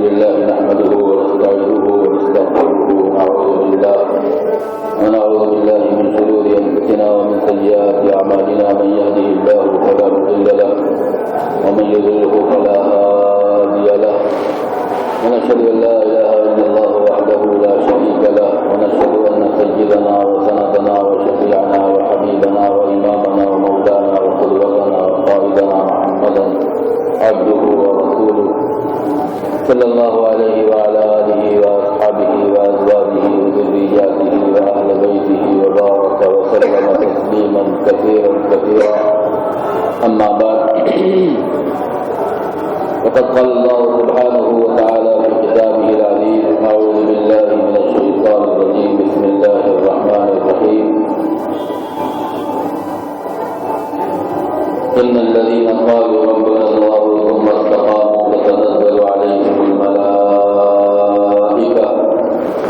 لله نحمده ونستعينه ونستغفره ونعوذ بالله من شرور أنفسنا ومن سيئات أعمالنا من يهده الله فلا مضل له ومن يضلله فلا هادي له ونشهد أن لا إله إلا الله وحده لا شريك له ونشهد أن سيدنا وسندنا وشفيعنا وحبيبنا وإمامنا ومولانا وقدوتنا وقائدنا محمدا عبده ورسوله صلى الله عليه وعلى آله وأصحابه وأزواجه وذرياته وأهل بيته وبارك وسلم تسليما كثيرا أما بعد وقد قال الله سبحانه وتعالى في كتابه العزيز أعوذ بالله من الشيطان الرجيم بسم الله الرحمن الرحيم إن الذين قالوا ربنا الله ثم استقاموا تتنزل عليهم الملائكة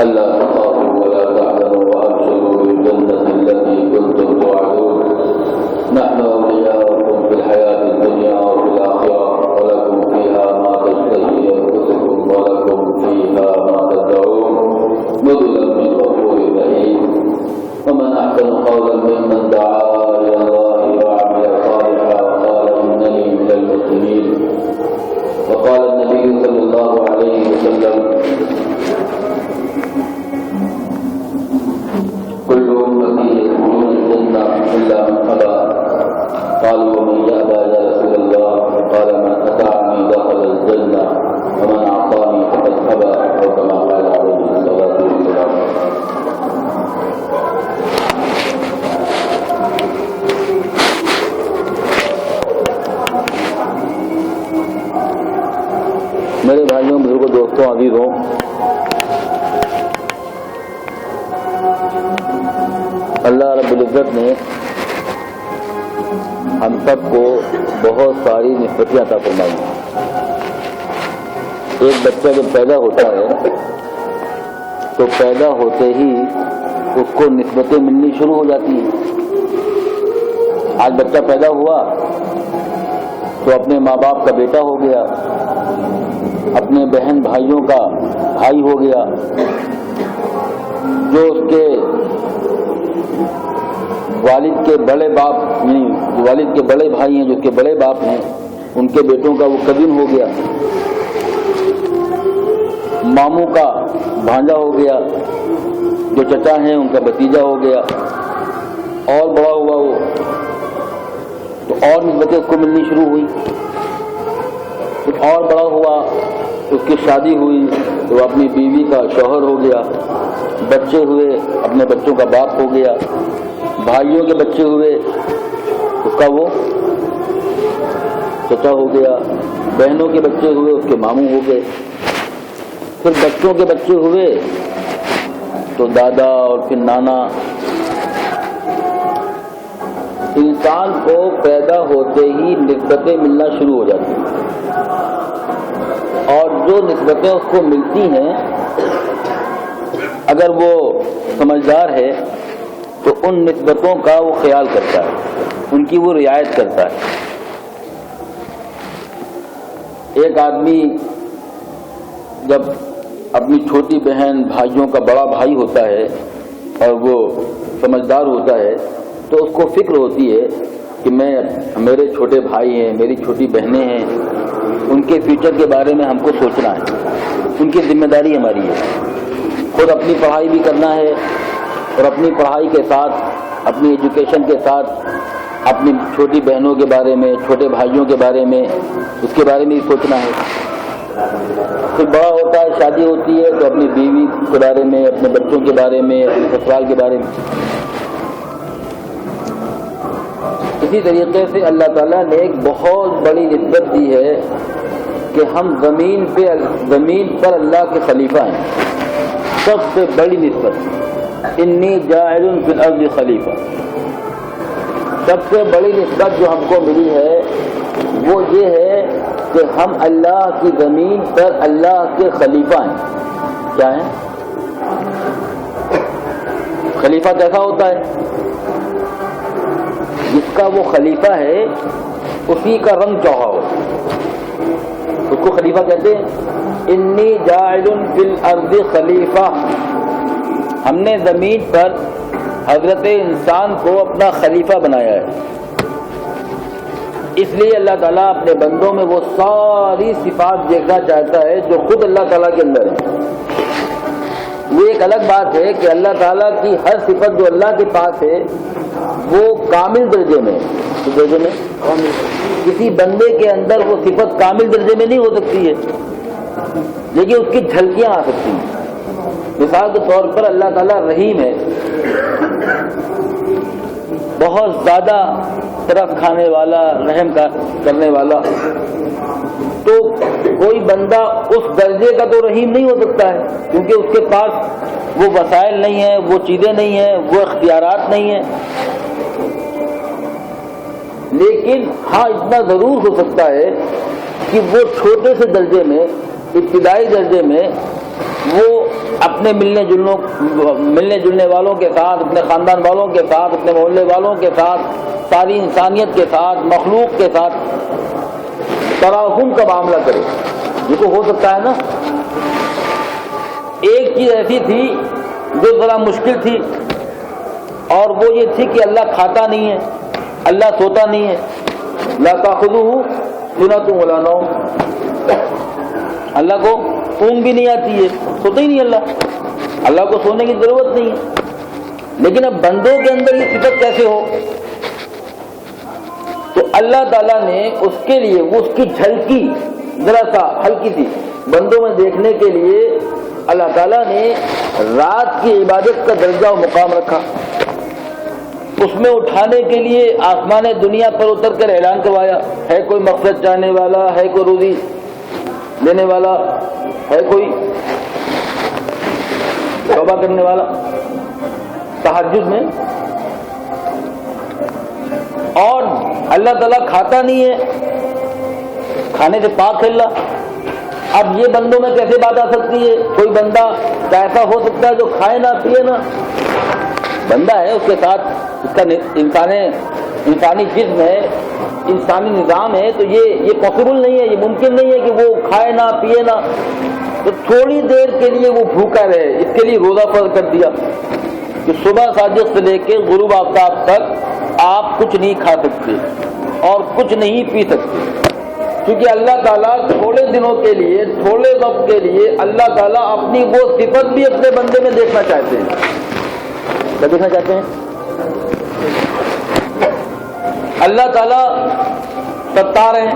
ألا تخافوا ولا تحزنوا وأبشروا بالجنة التي كنتم توعدون نحن أولياؤكم في الحياة الدنيا وفي الآخرة ولكم فيها ما تشتهي أنفسكم ولكم فيها ما تدعون نزلا من غفور رحيم ومن أحسن قولا ممن دعا إلى الله وعمل صالحا وقال إنني من المسلمين وقال النبي صلى الله عليه وسلم كل أمتي يدخلون الجنة إلا من أبى قالوا ومن يأبى يا رسول الله قال من أطاعني دخل الجنة ومن عصاني فقد أبى أو كما قال عليه الصلاة والسلام. میرے بھائیوں بزرگوں دوستوں عزیزوں، اللہ رب العزت نے ہم سب کو بہت ساری نسبتیں عطا فرمائی ہیں۔ ایک بچہ جب پیدا ہوتا ہے تو پیدا ہوتے ہی اس کو نسبتیں ملنی شروع ہو جاتی ہیں۔ آج بچہ پیدا ہوا تو اپنے ماں باپ کا بیٹا ہو گیا، اپنے بہن بھائیوں کا بھائی ہو گیا، جو اس کے والد کے بڑے باپ یعنی والد کے بڑے بھائی ہیں، جو اس کے بڑے باپ ہیں، ان کے بیٹوں کا وہ کزن ہو گیا، ماموں کا بھانجا ہو گیا، جو چچا ہیں ان کا بھتیجا ہو گیا، اور بڑا ہوا وہ تو اور نسبتیں اس کو ملنی شروع ہوئی، اور بڑا ہوا اس کی شادی ہوئی تو اپنی بیوی کا شوہر ہو گیا، بچے ہوئے اپنے بچوں کا باپ ہو گیا، بھائیوں کے بچے ہوئے اس کا وہ چچا ہو گیا، بہنوں کے بچے ہوئے اس کے ماموں ہو گئے، پھر بچوں کے بچے ہوئے تو دادا اور پھر نانا۔ انسان کو پیدا ہوتے ہی نسبتیں ملنا شروع ہو جاتی ہیں، اور جو نسبتیں اس کو ملتی ہیں اگر وہ سمجھدار ہے تو ان نسبتوں کا وہ خیال کرتا ہے، ان کی وہ رعایت کرتا ہے۔ ایک آدمی جب اپنی چھوٹی بہن بھائیوں کا بڑا بھائی ہوتا ہے اور وہ سمجھدار ہوتا ہے تو اس کو فکر ہوتی ہے کہ میرے چھوٹے بھائی ہیں، میری چھوٹی بہنیں ہیں، ان کے فیوچر کے بارے میں ہم کو سوچنا ہے، ان کی ذمہ داری ہماری ہے۔ خود اپنی پڑھائی بھی کرنا ہے اور اپنی پڑھائی کے ساتھ اپنی ایجوکیشن کے ساتھ اپنی چھوٹی بہنوں کے بارے میں، چھوٹے بھائیوں کے بارے میں، اس کے بارے میں ہی سوچنا ہے۔ پھر بڑا ہوتا ہے، شادی ہوتی ہے تو اپنی بیوی کے بارے میں، اپنے بچوں کے بارے میں، اپنے سسرال کے بارے میں۔ اسی طریقے سے اللہ تعالیٰ نے ایک بہت بڑی نسبت دی ہے کہ ہم زمین پر اللہ کے خلیفہ ہیں۔ سب سے بڑی نسبت انی جاعل فی الارض خلیفہ، سب سے بڑی نسبت جو ہم کو ملی ہے وہ یہ ہے کہ ہم اللہ کی زمین پر اللہ کے خلیفہ ہیں۔ کیا ہیں؟ خلیفہ کیسا ہوتا ہے؟ جس کا وہ خلیفہ ہے اسی کا رنگ چوہا ہو، اس کو خلیفہ کہتے ہیں. انی جاعل فی الارض خلیفہ، ہم نے زمین پر حضرت انسان کو اپنا خلیفہ بنایا ہے. اس لیے اللہ تعالیٰ اپنے بندوں میں وہ ساری صفات دیکھنا چاہتا ہے جو خود اللہ تعالیٰ کے اندر ہے. وہ ایک الگ بات ہے کہ اللہ تعالیٰ کی ہر صفت جو اللہ کے پاس ہے وہ کامل درجے میں کسی بندے کے اندر وہ صفت کامل درجے میں نہیں ہو سکتی ہے، لیکن اس کی جھلکیاں آ سکتی ہیں. مثال کے طور پر اللہ تعالیٰ رحیم ہے، بہت زیادہ طرف کھانے والا، رحم کرنے والا. تو کوئی بندہ اس درجے کا تو رحیم نہیں ہو سکتا ہے، کیونکہ اس کے پاس وہ وسائل نہیں ہیں، وہ چیزیں نہیں ہیں، وہ اختیارات نہیں ہیں. لیکن ہاں اتنا ضرور ہو سکتا ہے کہ وہ چھوٹے سے درجے میں، ابتدائی درجے میں، وہ اپنے ملنے جلنے والوں کے ساتھ، اپنے خاندان والوں کے ساتھ، اپنے محلے والوں کے ساتھ، ساری انسانیت کے ساتھ، مخلوق کے ساتھ تراحم کا معاملہ کرے. یہ تو ہو سکتا ہے نا. ایک چیز ایسی تھی جو ذرا مشکل تھی، اور وہ یہ تھی کہ اللہ کھاتا نہیں ہے، اللہ سوتا نہیں ہے. لا تأخذہ سنۃ ولا نوم، اللہ کو اونگ بھی نہیں آتی ہے، سوتا ہی نہیں اللہ کو سونے کی ضرورت نہیں ہے. لیکن اب بندوں کے اندر یہ صفت کیسے ہو؟ تو اللہ تعالیٰ نے اس کے لیے وہ اس کی جھلکی ذرا سا ہلکی سی بندوں میں دیکھنے کے لیے اللہ تعالیٰ نے رات کی عبادت کا درجہ و مقام رکھا. اس میں اٹھانے کے لیے آسمان دنیا پر اتر کر اعلان کروایا، ہے کوئی مقصد چاہنے والا، ہے کوئی روزی دینے والا، ہے کوئی توبہ کرنے والا. تہجد میں. اور اللہ تعالیٰ کھاتا نہیں ہے، کھانے سے پاک ہے اللہ. اب یہ بندوں میں کیسے بات آ سکتی ہے؟ کوئی بندہ ایسا ہو سکتا ہے جو کھائے نہ پیے نہ؟ بندہ ہے، اس کے ساتھ اس کا انسانی جسم ہے، انسانی نظام ہے، تو یہ پاسبل نہیں ہے، یہ ممکن نہیں ہے کہ وہ کھائے نہ پیے نہ. تو تھوڑی دیر کے لیے وہ بھوکا رہے، اس کے لیے روزہ فرض کر دیا کہ صبح صادق سے لے کے غروب آفتاب تک آپ کچھ نہیں کھا سکتے اور کچھ نہیں پی سکتے. کیونکہ اللہ تعالیٰ تھوڑے دنوں کے لیے، تھوڑے وقت کے لیے اللہ تعالیٰ اپنی وہ صفت بھی اپنے بندے میں دیکھنا چاہتے ہیں. کیا دیکھنا چاہتے ہیں؟ اللہ تعالیٰ ستار ہیں،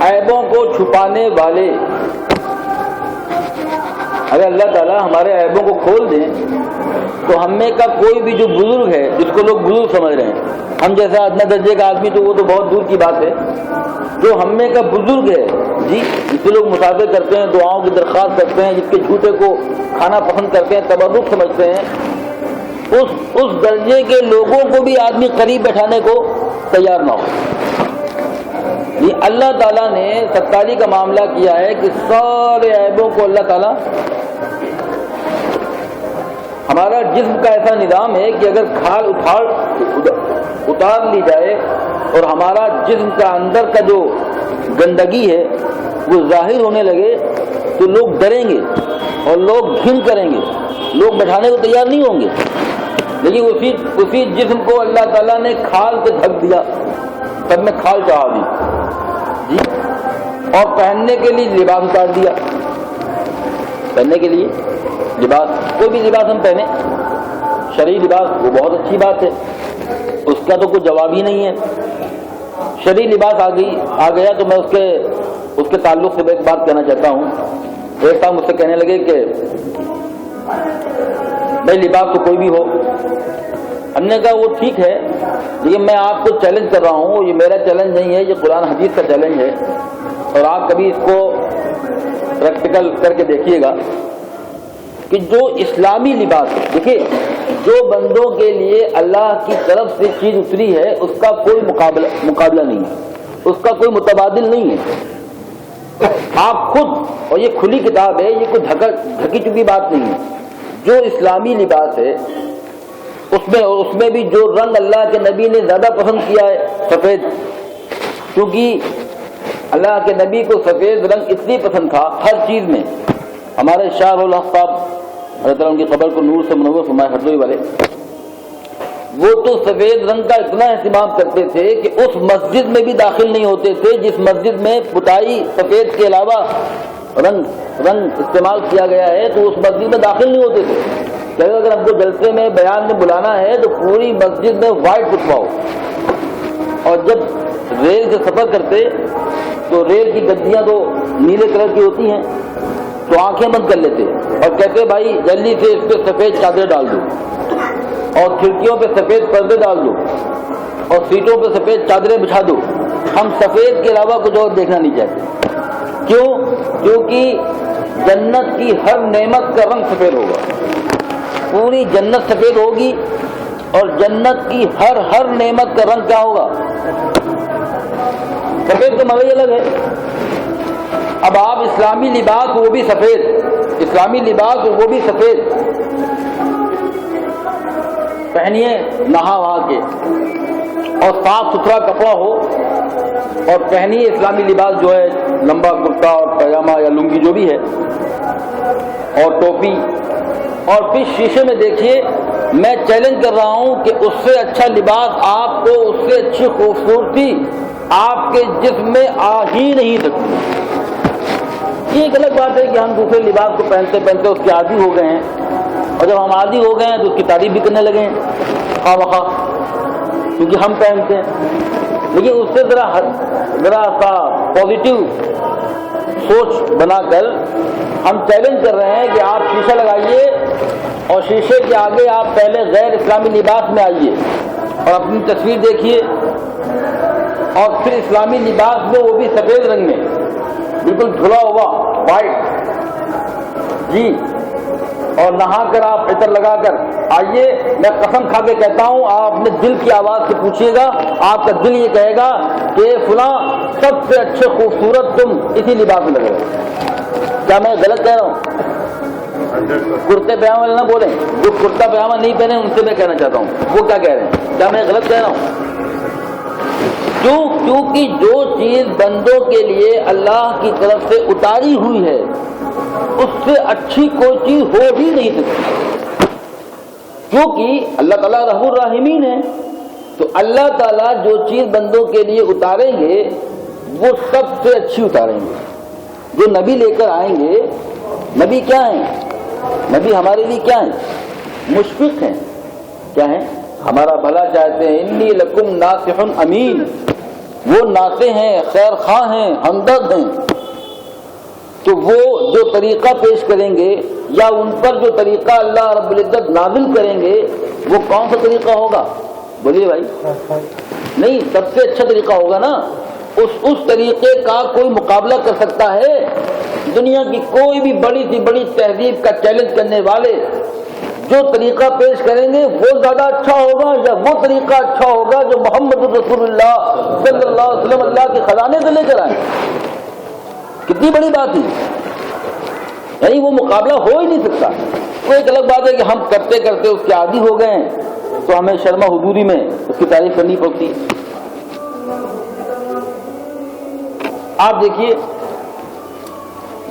عیبوں کو چھپانے والے. اگر اللہ تعالیٰ ہمارے عیبوں کو کھول دیں تو ہم میں کا کوئی بھی جو بزرگ ہے، جس کو لوگ بزرگ سمجھ رہے ہیں، ہم جیسا ادنا درجے کا آدمی تو وہ تو بہت دور کی بات ہے، جو ہم میں کا بزرگ ہے جی، جس سے لوگ مسافر کرتے ہیں، دعاؤں کی درخواست کرتے ہیں، جس کے جھوٹے کو کھانا پسند کرتے ہیں، تبرک سمجھتے ہیں، اس درجے کے لوگوں کو بھی آدمی قریب بیٹھانے کو تیار نہ ہو. یہ اللہ تعالیٰ نے ستاری کا معاملہ کیا ہے کہ سارے عیبوں کو اللہ تعالیٰ. ہمارا جسم کا ایسا نظام ہے کہ اگر کھال اتار لی جائے اور ہمارا جسم کا اندر کا جو گندگی ہے وہ ظاہر ہونے لگے تو لوگ ڈریں گے اور لوگ گھن کریں گے، لوگ بیٹھانے کو تیار نہیں ہوں گے. لیکن اسی جسم کو اللہ تعالیٰ نے کھال سے ڈھک دیا، سب میں کھال چڑھا دی جی، اور پہننے کے لیے لباس اتار دیا. پہننے کے لیے لباس، کوئی بھی لباس ہم پہنے، شرعی لباس، وہ بہت اچھی بات ہے، اس کا تو کوئی جواب ہی نہیں ہے. شرعی لباس آ گیا تو میں اس کے تعلق سے ایک بات کہنا چاہتا ہوں. ایک صاحب مجھ سے کہنے لگے کہ بھائی لباس تو کوئی بھی ہو. ہم نے کہا وہ ٹھیک ہے، لیکن میں آپ کو چیلنج کر رہا ہوں، یہ میرا چیلنج نہیں ہے، یہ قرآن حدیث کا چیلنج ہے، اور آپ کبھی اس کو پریکٹیکل کر کے دیکھیے گا کہ جو اسلامی لباس ہے، دیکھیے جو بندوں کے لیے اللہ کی طرف سے چیز اتری ہے اس کا کوئی مقابلہ نہیں ہے، اس کا کوئی متبادل نہیں ہے. آپ خود، اور یہ کھلی کتاب ہے، یہ کوئی ڈھکی چکی بات نہیں ہے. جو اسلامی لباس ہے اس میں بھی جو رنگ اللہ کے نبی نے زیادہ پسند کیا ہے، سفید، کیونکہ اللہ کے نبی کو سفید رنگ اس لیے پسند تھا ہر چیز میں. ہمارے شاہ الحق صاحب اللہ تعالیٰ ان کی قبر کو نور سے منور فرمائے، ہردوئی والے، وہ تو سفید رنگ کا اتنا اہتمام کرتے تھے کہ اس مسجد میں بھی داخل نہیں ہوتے تھے جس مسجد میں پٹائی سفید کے علاوہ رنگ استعمال کیا گیا ہے، تو اس مسجد میں داخل نہیں ہوتے تھے کہ اگر ہم کو جلسے میں بیان میں بلانا ہے تو پوری مسجد میں وائٹ پٹواؤ. اور جب ریل سے سفر کرتے تو ریل کی گدیاں تو نیلے کلر کی ہوتی ہیں، تو آنکھیں بند کر لیتے اور کہتے بھائی جلدی سے اس پہ سفید چادر ڈال دو اور کھڑکیوں پہ سفید پردے ڈال دو اور سیٹوں پہ سفید چادریں بچھا دو، ہم سفید کے علاوہ کچھ اور دیکھنا نہیں چاہتے. کیوں؟ کیونکہ جنت کی ہر نعمت کا رنگ سفید ہوگا، پوری جنت سفید ہوگی اور جنت کی ہر نعمت کا رنگ کیا ہوگا؟ سفید کا مزہ الگ ہے. اب آپ اسلامی لباس وہ بھی سفید، اسلامی لباس وہ بھی سفید پہنیے نہا وہا کے اور صاف ستھرا کپڑا ہو اور پہنیے اسلامی لباس جو ہے لمبا کرتا اور پاجامہ یا لنگی جو بھی ہے اور ٹوپی، اور پھر شیشے میں دیکھیے. میں چیلنج کر رہا ہوں کہ اس سے اچھا لباس آپ کو، اس سے اچھی خوبصورتی آپ کے جسم میں آ ہی نہیں سکتی. یہ ایک الگ بات ہے کہ ہم دوسرے لباس کو پہنتے پہنتے اس کے عادی ہو گئے ہیں، اور جب ہم عادی ہو گئے ہیں تو اس کی تعریف بھی کرنے لگے ہیں خواہ بخواہ کیونکہ ہم پہنتے ہیں. لیکن اس سے ذرا سا پازیٹیو سوچ بنا کر ہم چیلنج کر رہے ہیں کہ آپ شیشہ لگائیے اور شیشے کے آگے آپ پہلے غیر اسلامی لباس میں آئیے اور اپنی تصویر دیکھیے اور پھر اسلامی لباس میں وہ بھی سفید رنگ میں بالکل دھلا ہوا وائٹ جی، اور نہا کر آپ عطر لگا کر آئیے. میں قسم کھا کے کہتا ہوں آپ اپنے دل کی آواز سے پوچھیے گا، آپ کا دل یہ کہے گا کہ فلاں سب سے اچھے خوبصورت تم اسی لباس میں لگ رہے ہو. کیا میں غلط کہہ رہا ہوں؟ کرتے پاجامہ والے نہ بولیں، جو کرتا پاجامہ نہیں پہنے ان سے میں کہنا چاہتا ہوں وہ کیا کہہ رہے ہیں. کیا میں غلط کہہ رہا ہوں؟ کیونکہ جو چیز بندوں کے لیے اللہ کی طرف سے اتاری ہوئی ہے اس سے اچھی کوئی چیز ہو ہی نہیں سکتی. کیونکہ اللہ تعالیٰ رحم الرحیمین ہے، تو اللہ تعالیٰ جو چیز بندوں کے لیے اتاریں گے وہ سب سے اچھی اتاریں گے. جو نبی لے کر آئیں گے، نبی کیا ہیں؟ نبی ہمارے لیے کیا ہیں؟ مشفق ہیں. کیا ہیں؟ ہمارا بھلا چاہتے ہیں. انی لکم ناصح امین، وہ ناصح ہیں، خیر خواہ ہیں، ہمدرد ہیں. تو وہ جو طریقہ پیش کریں گے یا ان پر جو طریقہ اللہ رب العزت نازل کریں گے وہ کون سا طریقہ ہوگا؟ بولیے بھائی. نہیں، سب سے اچھا طریقہ ہوگا نا. اس طریقے کا کوئی مقابلہ کر سکتا ہے؟ دنیا کی کوئی بھی بڑی سی بڑی تہذیب کا چیلنج کرنے والے جو طریقہ پیش کریں گے وہ زیادہ اچھا ہوگا یا وہ طریقہ اچھا ہوگا جو محمد رسول اللہ صلی اللہ علیہ وسلم اللہ کے خزانے سے لے کر آئے؟ کتنی بڑی بات ہے، یعنی وہ مقابلہ ہو ہی نہیں سکتا. وہ ایک الگ بات ہے کہ ہم کرتے کرتے اس کے عادی ہو گئے ہیں تو ہمیں شرما حضوری میں اس کی تعریف کرنی پڑتی. آپ دیکھیے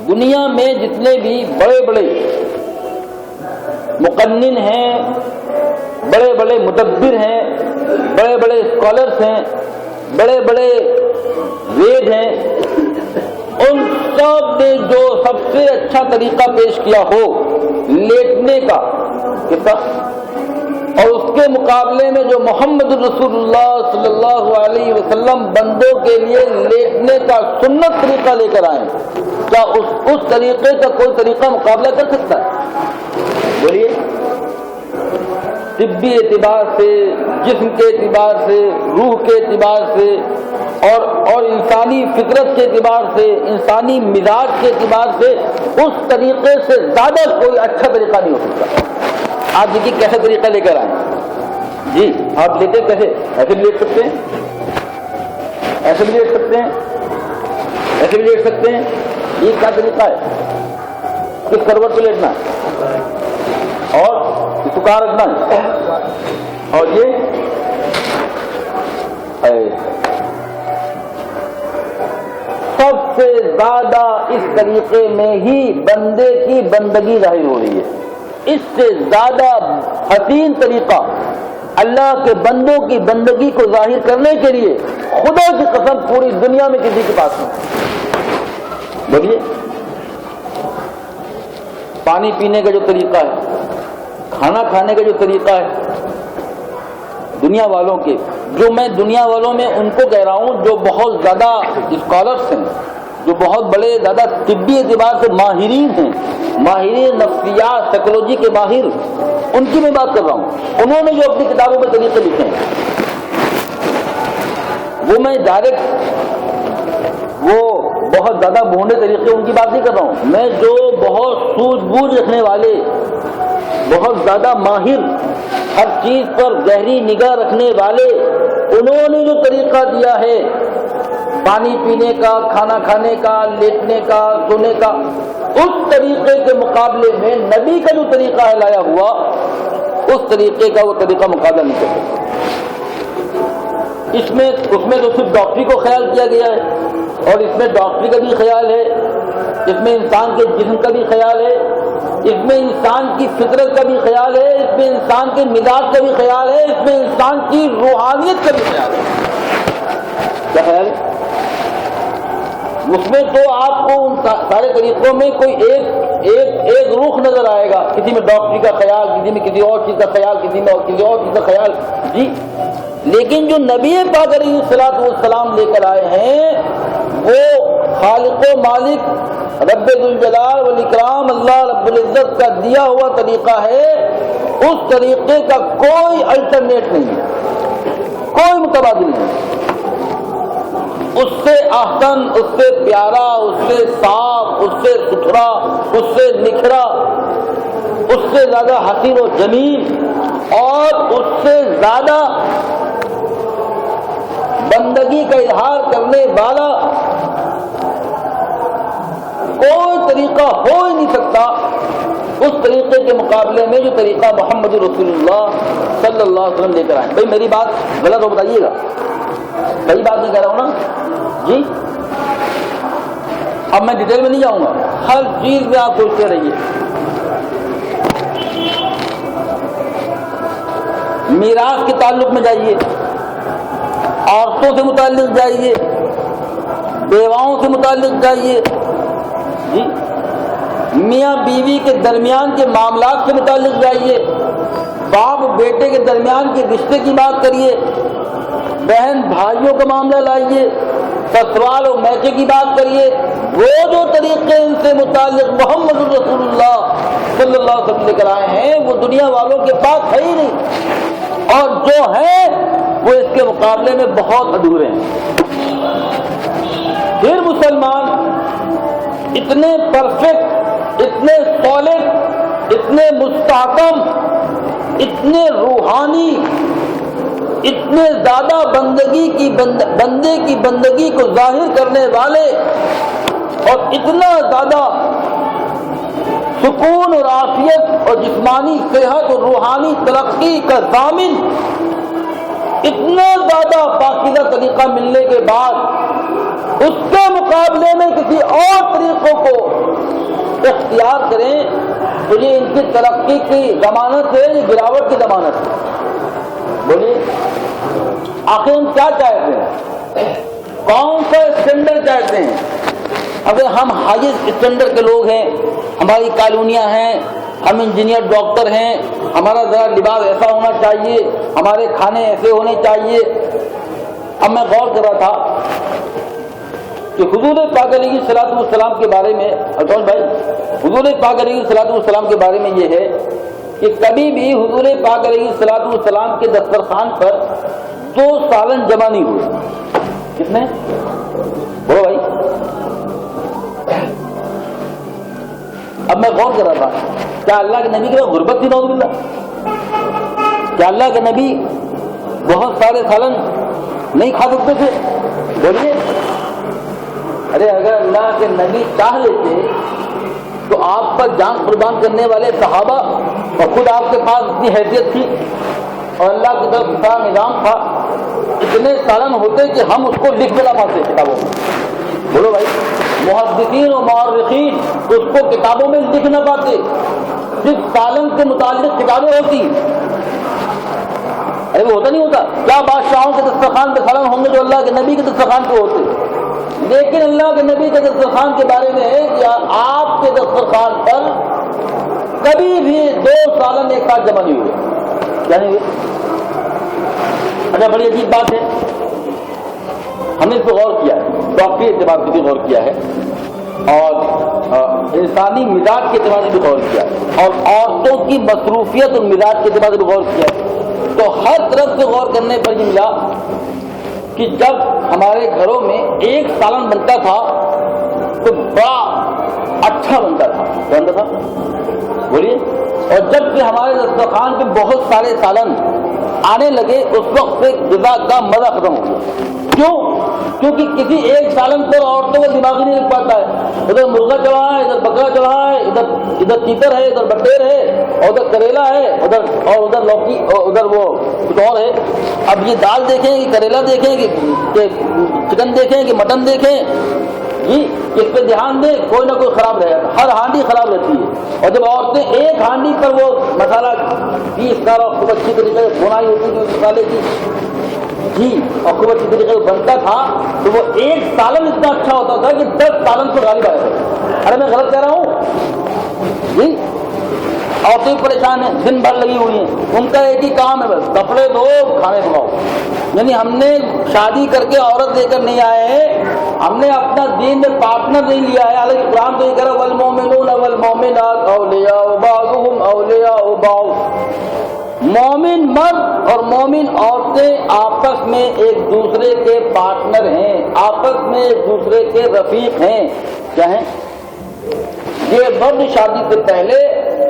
دنیا میں جتنے بھی بڑے بڑے مقنن ہیں، بڑے بڑے مدبر ہیں، بڑے بڑے اسکالرس ہیں، بڑے بڑے وید ہیں، ان سب نے جو سب سے اچھا طریقہ پیش کیا ہو لیٹنے کا کتنا، اور اس کے مقابلے میں جو محمد رسول اللہ صلی اللہ علیہ وسلم بندوں کے لیے لیٹنے کا سنت طریقہ لے کر آئے، کیا اس طریقے کا کوئی طریقہ مقابلہ کر سکتا ہے؟ بولیے. طبی اعتبار سے، جسم کے اعتبار سے، روح کے اعتبار سے اور انسانی فطرت کے اعتبار سے، انسانی مزاج کے اعتبار سے اس طریقے سے زیادہ کوئی اچھا طریقہ نہیں ہو سکتا. آپ دیکھیے کیسا طریقہ لے کر آئے جی. آپ لیتے کیسے؟ ایسے بھی لیٹ سکتے ہیں، ایسے بھی لیٹ سکتے ہیں، ایسے بھی لیٹ سکتے ہیں. یہ کیا طریقہ ہے؟ کس کروٹ پہ لیٹنا ہے اور سکا رکھنا ہے، اور یہ سے زیادہ اس طریقے میں ہی بندے کی بندگی ظاہر ہو رہی ہے۔ اس سے زیادہ حسین طریقہ اللہ کے بندوں کی بندگی کو ظاہر کرنے کے لیے خدا کی قسم پوری دنیا میں کسی کے پاس نہیں۔ بولیے، پانی پینے کا جو طریقہ ہے، کھانا کھانے کا جو طریقہ ہے دنیا والوں کے، جو میں دنیا والوں میں ان کو کہہ رہا ہوں جو بہت زیادہ اسکالرس ہیں، جو بہت بڑے زیادہ طبی اعتبار سے ماہرین ہیں، ماہرین نفسیات سائیکولوجی کے ماہر، ان کی میں بات کر رہا ہوں۔ انہوں نے جو اپنی کتابوں میں طریقے لکھے ہیں وہ میں ڈائریکٹ وہ بہت زیادہ بھونڈے طریقے ان کی بات نہیں کر رہا ہوں، میں جو بہت سوجھ بوجھ رکھنے والے، بہت زیادہ ماہر، ہر چیز پر گہری نگاہ رکھنے والے، انہوں نے جو طریقہ دیا ہے پانی پینے کا، کھانا کھانے کا، لیٹنے کا، سونے کا، اس طریقے کے مقابلے میں نبی کا جو طریقہ ہے لایا ہوا، اس طریقے کا وہ طریقہ مقابلہ نہیں کر سکتا۔ اس میں تو صرف ڈاکٹری کو خیال کیا گیا ہے، اور اس میں ڈاکٹری کا بھی خیال ہے، اس میں انسان کے جسم کا بھی خیال ہے، اس میں انسان کی فطرت کا بھی خیال ہے، اس میں انسان کے مزاج کا بھی خیال ہے، اس میں انسان کی روحانیت کا بھی خیال ہے۔ کیا خیال ہے؟ اس میں تو آپ کو ان سارے طریقوں میں کوئی ایک رخ نظر آئے گا، کسی میں ڈاکٹری کا خیال، کسی میں کسی اور چیز کا خیال، کسی میں کسی اور چیز کا خیال، جی۔ لیکن جو نبی پاک علیہ الصلوۃ والسلام لے کر آئے ہیں وہ خالق و مالک رب ذوالجلال والاکرام اللہ رب العزت کا دیا ہوا طریقہ ہے، اس طریقے کا کوئی الٹرنیٹ نہیں ہے، کوئی متبادل نہیں، اس سے احسن، اس سے پیارا، اس سے صاف، اس سے ستھرا، اس سے نکھرا، اس سے زیادہ حسین و جمیل، اور اس سے زیادہ بندگی کا اظہار کرنے والا کوئی طریقہ ہو ہی نہیں سکتا اس طریقے کے مقابلے میں جو طریقہ محمد رسول اللہ صلی اللہ علیہ وسلم لے کر آئے۔ بھائی میری بات غلط ہو بتائیے گا، صحیح بات نہیں کہہ رہا ہوں نا جی؟ اب میں ڈیٹیل میں نہیں جاؤں گا، ہر چیز میں آپ سوچتے رہیے۔ میراث کے تعلق میں جائیے، عورتوں سے متعلق جائیے، بیواؤں سے متعلق جائیے، جی، میاں بیوی کے درمیان کے معاملات سے متعلق جائیے، باپ بیٹے کے درمیان کے رشتے کی بات کریے، بہن بھائیوں کا معاملہ لائیے، سسرال و میچے کی بات کریے، وہ جو طریقے ان سے متعلق محمد رسول اللہ صلی اللہ علیہ وسلم لے کر آئے ہیں وہ دنیا والوں کے پاس ہے ہی نہیں، اور جو ہیں وہ اس کے مقابلے میں بہت ادھورے ہیں۔ پھر مسلمان اتنے پرفیکٹ، اتنے سالڈ، اتنے مستحکم، اتنے روحانی، اتنے زیادہ بندے کی بندگی کو ظاہر کرنے والے، اور اتنا زیادہ سکون اور عافیت اور جسمانی صحت اور روحانی ترقی کا ضامن، اتنا زیادہ پاکیزہ طریقہ ملنے کے بعد اس کے مقابلے میں کسی اور طریقوں کو اختیار کریں تو یہ ان کی ترقی کی ضمانت ہے، یہ گراوٹ کی ضمانت ہے۔ بولیے آخر ہم کیا چاہتے ہیں؟ کون سا اسٹینڈرڈ چاہتے ہیں؟ اگر ہم ہائیسٹ اسٹینڈرڈ کے لوگ ہیں، ہماری کالونیاں ہیں، ہم انجینئر ڈاکٹر ہیں، ہمارا ذرا لباس ایسا ہونا چاہیے، ہمارے کھانے ایسے ہونے چاہیے۔ اب میں غور کر رہا تھا کہ حضور پاک علیہ الصلوۃ والسلام کے بارے میں، ارشد بھائی، حضور پاک علیہ الصلوۃ والسلام کے بارے میں یہ ہے کہ کبھی بھی حضور پاک علیہ الصلوۃ والسلام کے دسترخوان پر 2 سالن جمع نہیں ہوئے۔ کتنے؟ بولو بھائی۔ اب میں غور کر رہا تھا کیا اللہ کے نبی کے بعد غربت تھی؟ نعوذ باللہ، کیا اللہ کے نبی بہت سارے سالن نہیں کھا سکتے تھے؟ بولیے۔ ارے اگر اللہ کے نبی چاہ لیتے تو آپ پر جان قربان کرنے والے صحابہ اور خود آپ کے پاس اتنی حیثیت تھی اور اللہ کی طرف سارا نظام تھا، اتنے سالن ہوتے کہ ہم اس کو لکھ بھی نہ پاتے کتابوں میں۔ بولو بھائی، محدثین و مورخین اس کو کتابوں میں لکھ نہ پاتے، صرف سالن کے متعلق کتابیں ہوتی۔ ارے وہ ہوتا نہیں ہوتا، کیا بادشاہوں کے دسترخوان پہ سالن ہوں گے جو اللہ کے نبی کے دسترخوان پہ ہوتے؟ لیکن اللہ کے نبی کے دسترخوان کے بارے میں ہے کہ آپ کے دسترخوان پر کبھی بھی 2 سالن ایک ساتھ جمع نہیں ہوئے، کیا نہیں ہوئے؟ اچھا بڑی عجیب بات ہے، ہم نے اس پہ غور کیا ہے، ڈاکٹری اعتبار سے بھی غور کیا ہے اور انسانی مزاج کے اعتبار سے بھی غور کیا ہے اور عورتوں کی مصروفیت اور مزاج کے اعتبار سے بھی غور کیا ہے، تو ہر طرف سے غور کرنے پر یہ ملا کہ جب ہمارے گھروں میں ایک سالن بنتا تھا تو بڑا اچھا بنتا تھا، بنتا تھا بولیے، اور جب کہ ہمارے دسترخوان پہ بہت سارے سالن آنے لگے اس وقت سے غذا کا مزہ ختم ہو گیا۔ کیوں؟ کیونکہ کسی ایک سالن پر عورتوں کا دماغ ہی نہیں لگ پاتا ہے، ادھر مرغا چڑھا ہے، ادھر بکرا چڑھا ہے، ادھر تیتر ہے، ادھر بٹیر ہے، اور ادھر کریلا ہے، ادھر لوکی، اور ادھر وہ کچھ اور ہے۔ اب یہ دال دیکھیں کہ کریلا دیکھیں کہ چکن دیکھیں کہ مٹن دیکھیں، جی اس پہ دھیان دیں، کوئی نہ کوئی خراب رہے گا، ہر ہانڈی خراب رہتی ہے۔ اور جب عورتیں ایک ہانڈی پر وہ مسالہ پیس کر اور خوب اچھی طریقے سے بنائی ہوتی تھی اس مسالے کی، جی اور خوب اچھی طریقے سے بنتا تھا تو وہ ایک سالن اتنا اچھا ہوتا تھا کہ 10 سالن کو غالب آیا تھا۔ ارے میں غلط کہہ رہا ہوں؟ جی عورتیں پریشان ہیں، دن بھر لگی ہوئی ہیں، ان کا ایک ہی کام ہے بس کپڑے دھو کھانے پکاؤ۔ یعنی ہم نے شادی کر کے عورت لے کر نہیں آئے ہیں، ہم نے اپنا دین میں پارٹنر نہیں لیا ہے۔ حالانکہ قرآن تو یہ کہہ رہا ہے والمؤمنون والمؤمنات اولیاء بعضهم اولیاء بعض، مومن مرد اور مومن عورتیں آپس میں ایک دوسرے کے پارٹنر ہیں، آپس میں ایک دوسرے کے رفیق ہیں۔ کیا ہیں؟ یہ مرد شادی سے پہلے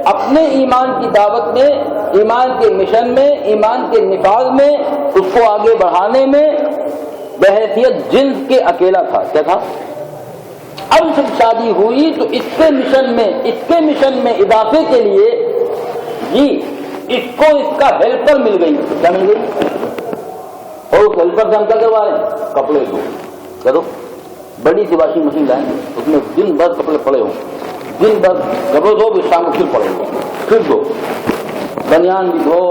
اپنے ایمان کی دعوت میں، ایمان کے مشن میں، ایمان کے نفاذ میں، اس کو آگے بڑھانے میں بحیثیت جنس کے اکیلا تھا۔ کیا تھا؟ اب جب شادی ہوئی تو اس کے مشن میں اضافے کے لیے جی اس کو اس کا ہیلپر مل گئی۔ کیا مل گئی؟ اور اس ہیلپر سے ہم کیا کروا رہے ہیں؟ کپڑے دو کرو، بڑی سی واشنگ مشین لائیں، اس میں دن بھر کپڑے پڑے ہوں، دن بھر کپڑے دو، شام کو پھر پڑے ہوں، پھر دو، بنیان بھی دھو،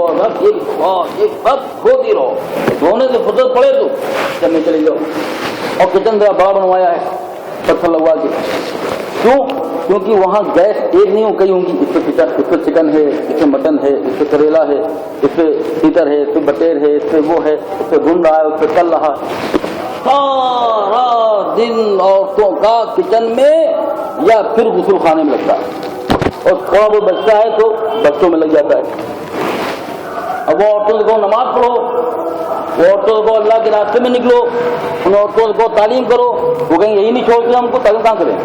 ایک بس دھوتی رہو، دھونے سے فرصت پڑے تو چلنے چلے جاؤ۔ اور کچن ذرا بڑا بنوایا ہے پتھر لگوا کے، کیوں؟ کیونکہ وہاں گیس ایک نہیں ہو، کئی ہوں گی، اس پہ چکن ہے، اس پہ مٹن ہے، اس پہ کریلا ہے، اس پہ تیتر ہے، اس پہ بٹیر ہے، اس پہ وہ ہے، اس پہ بھون رہا ہے، اس پہ تل رہا۔ سارا دن عورتوں کا کچن میں یا پھر غسل خانے میں لگتا ہے، اور تھوڑا بہت بچتا ہے تو بچوں میں لگ جاتا ہے۔ اب وہ عورتوں سے کہو نماز پڑھو، وہ عورتوں سے کہو اللہ کے راستے میں نکلو، ان عورتوں سے کہو تعلیم کرو، وہ کہیں یہی نہیں چھوڑتے ہم کو، تعلیم کہاں کریں؟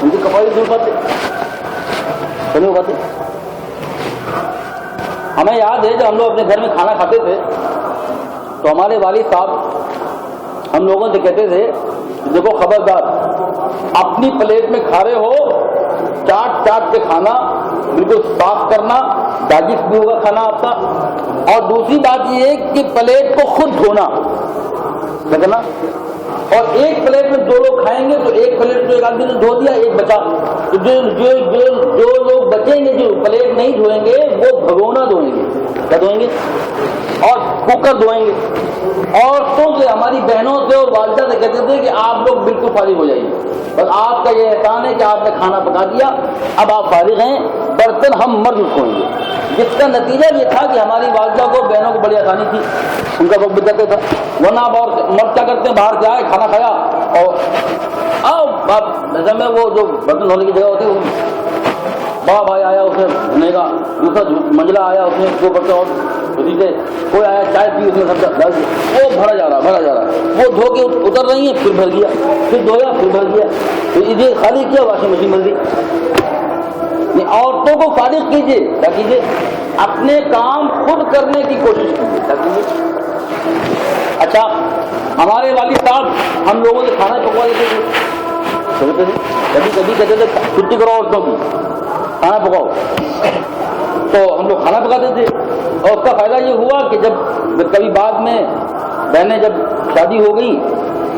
ان کی کپڑے نہیں پاتے، نہیں ہو پاتے۔ ہمیں یاد ہے جب ہم لوگ اپنے گھر میں کھانا کھاتے تھے تو ہمارے والد صاحب ہم لوگوں سے کہتے تھے دیکھو خبردار، اپنی پلیٹ میں کھا رہے ہو چاٹ چاٹ کے کھانا، بالکل صاف کرنا، ڈائجسٹ بھی ہوگا کھانا آپ کا، اور دوسری بات یہ ہے کہ پلیٹ کو خود دھونا، کرنا، اور ایک پلیٹ میں 2 لوگ کھائیں گے تو ایک پلیٹ تو ایک آدمی نے دھو دیا، ایک بچا، تو جو لوگ بچیں گے جو پلیٹ نہیں دھوئیں گے وہ بھگونا دھوئیں گے، کیا دھوئیں گے؟ اور کوکر دھوئیں گے۔ عورتوں سے، ہماری بہنوں سے اور والدہ سے کہتے تھے کہ آپ لوگ بالکل فارغ ہو جائیے، بس آپ کا یہ احسان ہے کہ آپ نے کھانا پکا دیا، اب آپ فارغ ہیں، برتن ہم مرد دھوئیں گے۔ جس کا نتیجہ یہ تھا کہ ہماری والدہ کو، بہنوں کو بڑی آسانی تھی، ان کا وقت بچاتے تھا، ورنہ آپ اور مرد کیا کرتے ہیں، باہر سے آئے کھانا کھایا اور میں وہ جو برتن دھونے کی جگہ ہوتی ہے، بڑا بھائی آیا اس نے دھونے کا، دوسرا منجلہ آیا اس نے 2 برتن، اور اسی سے کوئی آیا چائے پی اس نے سب ڈال دیا، وہ بھرا جا رہا، وہ دھو کے اتر رہی ہیں، پھر بھر گیا، پھر دھویا، پھر بھر گیا، پھر یہ خالی کیا، واشنگ مشین بن گئی۔ عورتوں کو فارغ کیجیے، کیا کیجیے؟ اپنے کام خود کرنے کی کوشش کیجیے، کیا کیجیے؟ اچھا ہمارے والد صاحب ہم لوگوں سے کھانا پکوا دیتے تھے، کبھی کبھی کہتے تھے چھٹی کرو عورتوں کی، کھانا پکاؤ، تو ہم لوگ کھانا پکاتے تھے، اور اس کا فائدہ یہ ہوا کہ جب کبھی بعد میں بہنیں جب شادی ہو گئی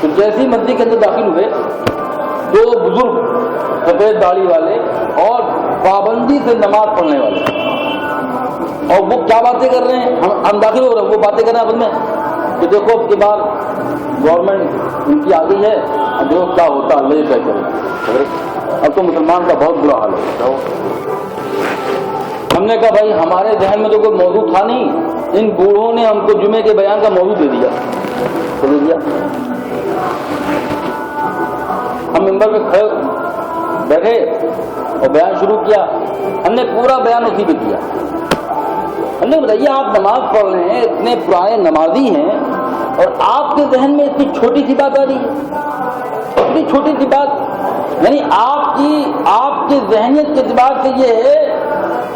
تو جیسی مسجد کے اندر داخل ہوئے دو بزرگ سفید داڑھی والے اور پابندی سے نماز پڑھنے والے، اور وہ کیا باتیں کر رہے ہیں، ہم داخل ہو رہے ہیں، وہ باتیں کر رہے ہیں آپس میں کہ دیکھو اب کی بار گورنمنٹ ان کی آ گئی ہے، جو کیا ہوتا اللہ یہ طے کرے، اب تو مسلمان کا بہت برا حال ہے۔ ہم نے کہا بھائی ہمارے ذہن میں تو کوئی موضوع تھا نہیں، ان بوڑھوں نے ہم کو جمعے کے بیان کا موضوع دے دیا۔ ہم ممبر پہ کھڑے بیٹھے اور بیان شروع کیا، ہم نے پورا بیان اسی پہ کیا۔ ہم نے بتائیے آپ نماز پڑھ رہے ہیں، اتنے پرانے نمازی ہیں، اور آپ کے ذہن میں اتنی چھوٹی سی بات آ رہی ہے، اتنی چھوٹی سی بات، یعنی آپ کی ذہنیت کے اعتبار سے یہ ہے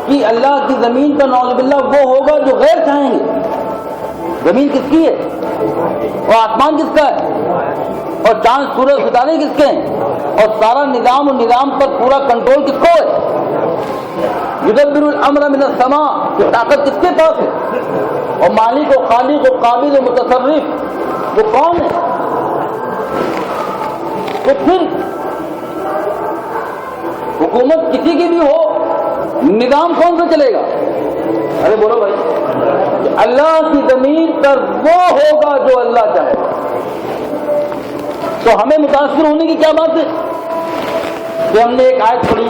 کہ اللہ کی زمین کا نعوذ باللہ وہ ہوگا جو غیر چاہیں گے۔ زمین کس کی ہے اور آسمان کس کا ہے اور چاند سورج ستارے کس کے ہیں اور سارا نظام و نظام پر پورا کنٹرول کس کو ہے؟ یدبر الامر من السماء، یہ طاقت کس کے پاس ہے؟ اور مالک و خالق و قابض و متصرف وہ کون ہے؟ تو پھر حکومت کسی کی بھی ہو، نظام کون سا چلے گا؟ ارے بولو بھائی، اللہ کی زمین پر وہ ہوگا جو اللہ چاہے۔ تو ہمیں متاثر ہونے کی کیا بات ہے کہ ہم نے ایک آیت پڑھی،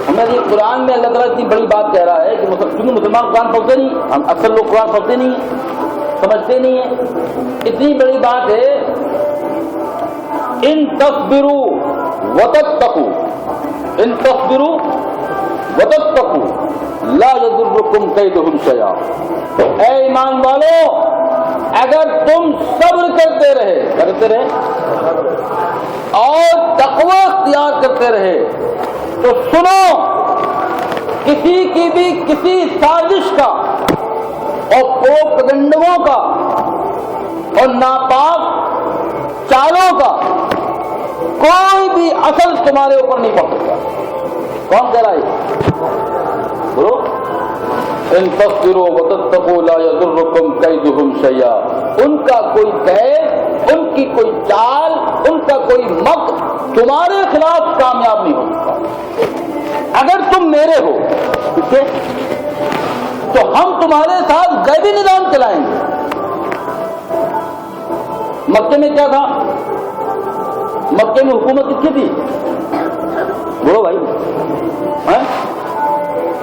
ہمیں یہ قرآن میں اللہ تعالیٰ اتنی بڑی بات کہہ رہا ہے کہ کیونکہ مسلمان قرآن پڑھتے نہیں، ہم اکثر لوگ قرآن پڑھتے نہیں ہیں، سمجھتے نہیں ہیں، اتنی بڑی بات ہے، ان تصبروا وتتقوا، ان تصبروا وتتقوا لا يضركم كيدهم شيئا۔ اے ایمان والو، اگر تم صبر کرتے رہے اور تقوی اختیار کرتے رہے تو سنو، کسی کی بھی کسی سازش کا اور پروپیگنڈوں کا اور ناپاک چالوں کا کوئی بھی اثر تمہارے اوپر نہیں پڑ سکتا۔ کون کہہ رہا ہے؟ بولو، ان تصبروا وتتقوا لا يضركم كيدهم شيئا۔ ان کا کوئی قید، ان کی کوئی چال، ان کا کوئی مکر تمہارے خلاف کامیاب نہیں ہو سکتا۔ اگر تم میرے ہو ٹھیک ہے تو ہم تمہارے ساتھ غیبی نظام چلائیں گے۔ مکے میں کیا تھا؟ مکے میں حکومت کس کی تھی؟ بولو بھائی،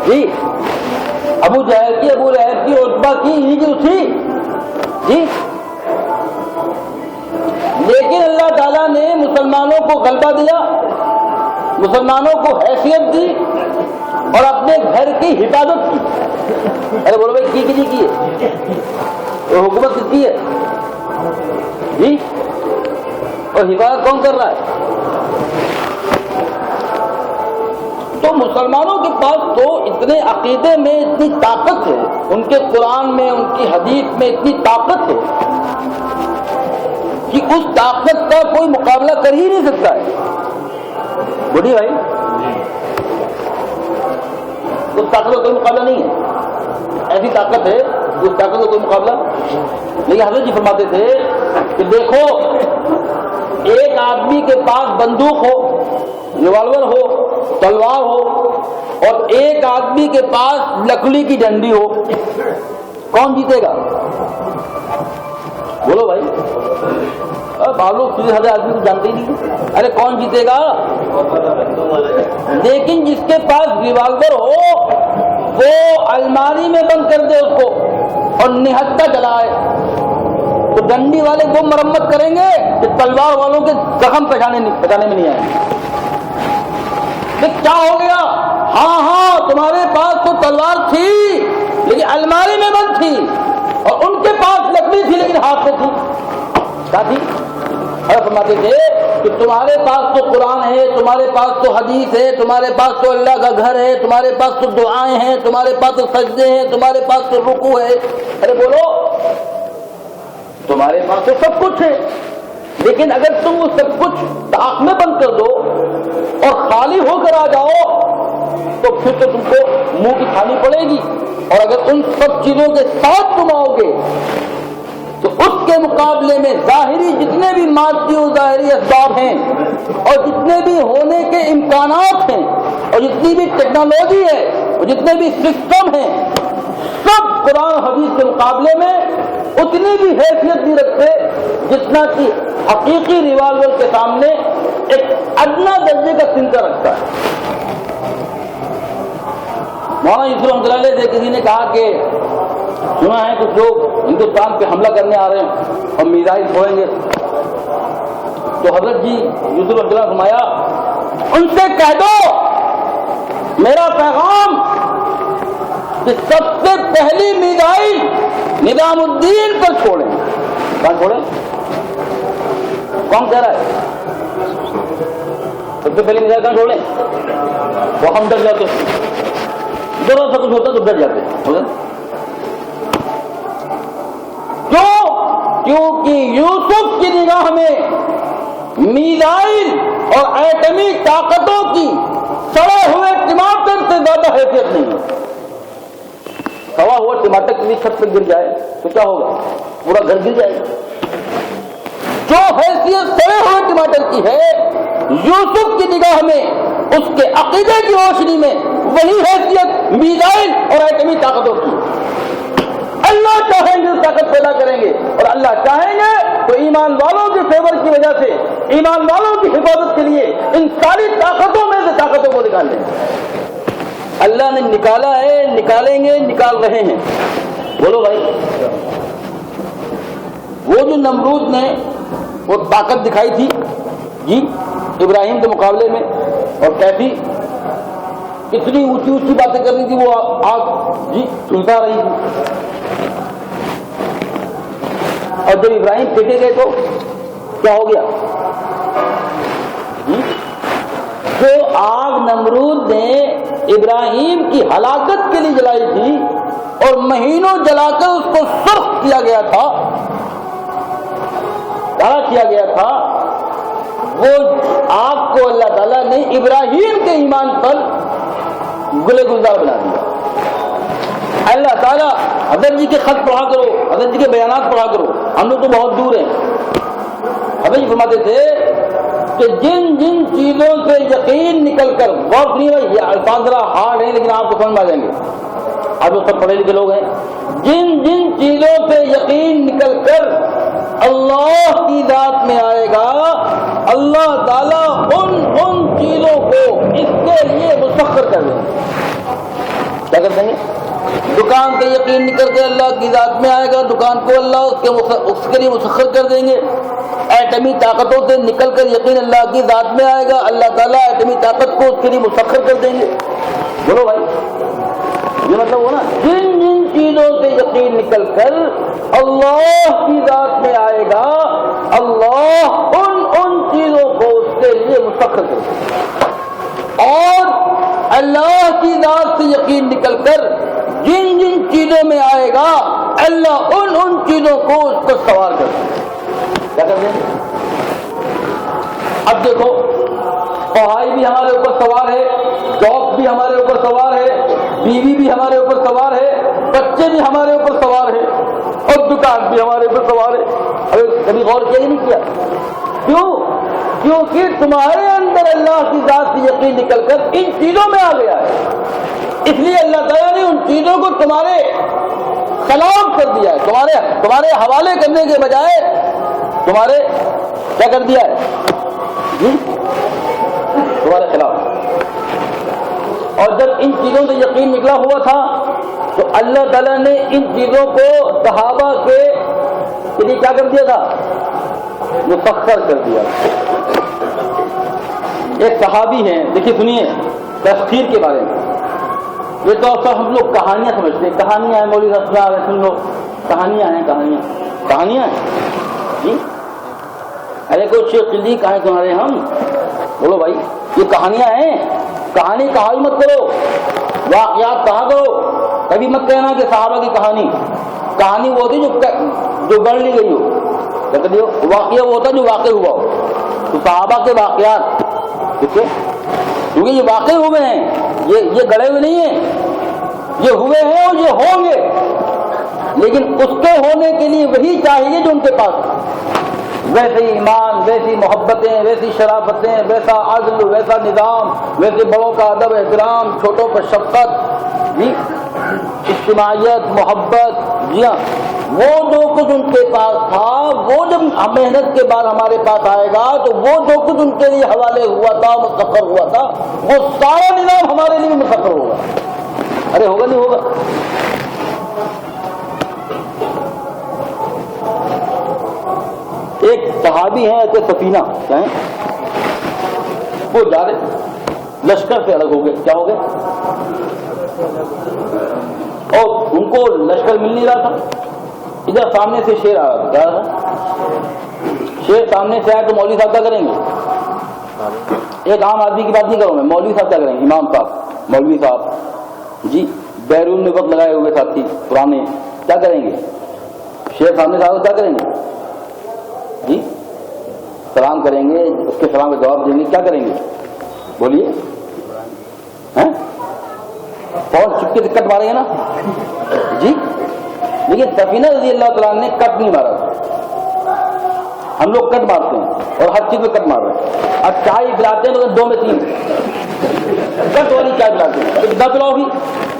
جی ابو جہل کی، ابو لہب کی، عتبہ کی، انہی کی تھی جی۔ لیکن اللہ تعالیٰ نے مسلمانوں کو غلبہ دیا، مسلمانوں کو حیثیت دی اور اپنے گھر کی حفاظت کی۔ ارے بولو بھائی، کی ہے اور حکومت کس کی ہے جی؟ اور حفاظت کون کر رہا ہے؟ تو مسلمانوں کے پاس تو اتنے عقیدے میں اتنی طاقت ہے، ان کے قرآن میں، ان کی حدیث میں اتنی طاقت ہے کہ اس طاقت کا کوئی مقابلہ کر ہی نہیں سکتا ہے۔ بولی بھائی، اس طاقت کا کوئی مقابلہ نہیں ہے، ایسی طاقت ہے اس طاقت کا کوئی مقابلہ نہیں۔ حضرت جی فرماتے تھے کہ دیکھو، ایک آدمی کے پاس بندوق ہو، ریوالور ہو، تلوار ہو، اور ایک آدمی کے پاس لکڑی کی ڈنڈی ہو، کون جیتے گا؟ بولو بھائی، بالو سیدھے سادے آدمی کو جانتے ہی نہیں، ارے کون جیتے گا؟ لیکن جس کے پاس ریوالور ہو وہ الماری میں بند کر دے اس کو اور نہتھا جلائے، تو ڈنڈی والے وہ مرمت کریں گے کہ تلوار والوں کے زخم پہچانے میں نہیں آئیں گے۔ کیا ہو گیا؟ ہاں تمہارے پاس تو تلوار تھی لیکن الماری میں بند تھی، اور ان کے پاس لکڑی تھی لیکن ہاتھ میں تھی، کیا تھی؟ فرماتے تھے کہ تمہارے پاس تو قرآن ہے، تمہارے پاس تو حدیث ہے، تمہارے پاس تو اللہ کا گھر ہے، تمہارے پاس تو دعائیں ہیں، تمہارے پاس تو سجدے ہیں، تمہارے پاس تو رکوع ہے۔ ارے بولو، تمہارے پاس تو سب کچھ ہے، لیکن اگر تم وہ سب کچھ طاق میں بند کر دو اور خالی ہو کر آ جاؤ تو پھر تو تم کو منہ کی کھانی پڑے گی، اور اگر ان سب چیزوں کے ساتھ تم آؤ گے تو اس کے مقابلے میں ظاہری جتنے بھی مادی و ظاہری اسباب ہیں اور جتنے بھی ہونے کے امکانات ہیں اور جتنی بھی ٹیکنالوجی ہے اور جتنے بھی سسٹم ہیں، سب قرآن حدیث کے مقابلے میں اتنی بھی حیثیت نہیں رکھتے جتنا کہ حقیقی ریوالور کے سامنے ایک ادنا درجے کا سنکر رکھتا ہے۔ مولانا یوسف رحمۃ اللہ علیہ سے کسی نے کہا کہ سنا ہے کچھ لوگ ہندوستان پہ حملہ کرنے آ رہے ہیں اور میزائل چھوڑیں گے، تو حضرت جی یوسف رحمۃ اللہ نے فرمایا ان سے کہہ دو میرا پیغام کہ سب سے پہلی میزائل نظام الدین پر چھوڑیں۔ کہاں چھوڑیں؟ کون کہہ رہا ہے سب سے پہلی میزائل کہاں چھوڑیں؟ وہ ہم ڈر جاتے ہیں، ذرا سا کچھ ہوتا تو ڈر جاتے ہیں۔ کیونکہ یوسف کی نگاہ میں میزائل اور ایٹمی طاقتوں کی سڑے ہوئے ٹماٹر سے زیادہ حیثیت نہیں ہے۔ سڑا ہوا ٹماٹر کسی چھت پہ گر جائے تو کیا ہوگا؟ پورا گھر گر جائے گا۔ جو حیثیت سڑے ہوئے ٹماٹر کی ہے، یوسف کی نگاہ میں اس کے عقیدے کی روشنی میں وہی حیثیت میزائل اور ایٹمی طاقتوں کی۔ اللہ چاہیں گے طاقت پیدا کریں گے، اور اللہ چاہیں گے تو ایمان والوں کے فیور کی وجہ سے، ایمان والوں کی حفاظت کے لیے ان ساری طاقتوں میں سے طاقتوں کو نکال لیں گے۔ اللہ نے نکالا ہے، نکالیں گے، نکال رہے ہیں۔ بولو بھائی، وہ جو نمرود نے وہ طاقت دکھائی تھی جی ابراہیم کے مقابلے میں، اور کیسی اتنی اونچی اونچی باتیں کر رہی تھی، وہ آگ جی سلتا رہی تھی، اور جب ابراہیم پھینکے گئے تو کیا ہو گیا؟ جو آگ نمرود نے ابراہیم کی ہلاکت کے لیے جلائی تھی اور مہینوں جلا کر اس کو سرخ کیا گیا تھا، کیا کیا گیا تھا، وہ آگ کو اللہ تعالیٰ نے ابراہیم کے ایمان پر گلے گلزار بنا دیا۔ اللہ تعالیٰ حضرت جی کے خط پڑھا کرو، حضرت جی کے بیانات پڑھا کرو، ہم لوگ تو بہت دور ہیں۔ حضرت جی فرماتے تھے کہ جن جن چیزوں سے یقین نکل کر، غور نہیں بھائی، یہ الفاظ ذرا ہارڈ ہیں لیکن آپ کو سمجھ آ جائیں گے، آپ لوگ سب پڑھے لکھے لوگ ہیں۔ جن جن چیزوں سے یقین نکل کر اللہ کی ذات میں آئے گا، اللہ تعالیٰ ان چیزوں کو اس کے لیے مسخر کر دیں گے۔ کیا کر دیں گے؟ دکان کے یقین نکل کے اللہ کی ذات میں آئے گا، دکان کو اللہ اس کے لیے مسخر کر دیں گے۔ ایٹمی طاقتوں سے نکل کر یقین اللہ کی ذات میں آئے گا، اللہ تعالیٰ ایٹمی طاقت کو اس کے لیے مسخر کر دیں گے۔ بولو بھائی، یہ مطلب ہو نا، جن جن چیزوں سے یقین نکل کر اللہ کی ذات میں آئے گا، اللہ ان چیزوں کو اس کے لیے مسخر کر دیں گے۔ اور اللہ کی ذات سے یقین نکل کر جن جن چیزوں میں آئے گا، اللہ ان چیزوں کو اس پر سوار کر دیں گے۔ کیا کر دیں گے؟ اب دیکھو، پڑھائی بھی ہمارے اوپر سوار ہے، جاب بھی ہمارے اوپر سوار ہے، بیوی بھی ہمارے اوپر سوار ہے، بچے بھی ہمارے اوپر سوار ہے، اور دکان بھی ہمارے اوپر سوار ہے۔ ابھی کبھی غور کیا ہی نہیں کیا؟ کیوں؟ کیونکہ تمہارے اندر اللہ کی ذات سے یقین نکل کر ان چیزوں میں آ گیا ہے، اس لیے اللہ تعالیٰ نے ان چیزوں کو تمہارے خلاف کر دیا ہے، تمہارے حوالے کرنے کے بجائے تمہارے کیا کر دیا ہے جی؟ تمہارے خلاف۔ اور جب ان چیزوں سے یقین نکلا ہوا تھا تو اللہ تعالیٰ نے ان چیزوں کو صحابہ کے لیے کیا کر دیا تھا؟ مسخر کر دیا۔ ایک صحابی ہیں، دیکھیے سنیے تفسیر کے بارے میں، یہ تو اکثر ہم لوگ کہانیاں سمجھتے ہیں، کہانیاں ہیں مولوی صاحب سن لو، کہانیاں ہیں کہانیاں ہیں جی۔ ارے کوئی شیخ قلعی کہاں سنا رہے ہم؟ بولو بھائی، یہ کہانیاں ہیں، کہانی کہا ہی مت کرو، واقعات کہا کرو۔ کبھی مت کہنا کہ صحابہ کی کہانی وہ ہوتی جو گڑھ لی گئی ہو، واقعہ وہ ہوتا جو واقع ہوا ہو۔ تو صحابہ کے واقعات ٹھیک ہے، کیونکہ یہ واقع ہوئے ہیں، یہ گڑھے ہوئے نہیں ہیں، یہ ہوئے ہیں اور یہ ہوں گے۔ لیکن اس کے ہونے کے لیے وہی چاہیے جو ان کے پاس تھا. ویسے ایمان، ویسی محبتیں، ویسی شرافتیں، ویسا عدل، ویسا نظام، ویسے بڑوں کا ادب احترام، چھوٹوں پر شفقت، جی اجتماعیت، محبت. جی ہاں، وہ جو کچھ ان کے پاس تھا وہ جب محنت کے بعد ہمارے پاس آئے گا تو وہ جو کچھ ان کے لیے حوالے ہوا تھا، مسخر ہوا تھا، وہ سارا نظام ہمارے لیے مسخر ہوگا. ارے ہوگا نہیں ہوگا؟ ایک صحابی ہیں ایسے سفینہ، کیا ہیں وہ جا رہے لشکر سے الگ ہو گئے. کیا ہو گئے؟ اور ان کو لشکر مل نہیں رہا تھا. ادھر سامنے سے شیر آ رہا تھا. کیا رہا؟ شیر سامنے سے آئے تو مولوی صاحب کیا کریں گے؟ ایک عام آدمی کی بات نہیں کروں میں، مولوی صاحب کیا کریں گے؟ امام صاحب، مولوی صاحب جی بیرون میں وقت لگائے ہوئے ساتھی پرانے، کیا کریں گے؟ شیر سامنے سے آئے تو کیا کریں گے؟ جی سلام کریں گے، اس کے سلام کا جواب دیں گے، کیا کریں گے؟ بولیے. فوج چپکے سے کٹ مارے گا نا جی. لیکن سفینہ رضی اللہ تعالیٰ نے کٹ نہیں مارا تھا. ہم لوگ کٹ مارتے ہیں اور ہر چیز میں کٹ مار رہے ہیں. اب چائے پلاتے ہیں مگر 2 میں 3 کٹ والی چائے پلاتے ہیں. نہ پلاؤ بھی،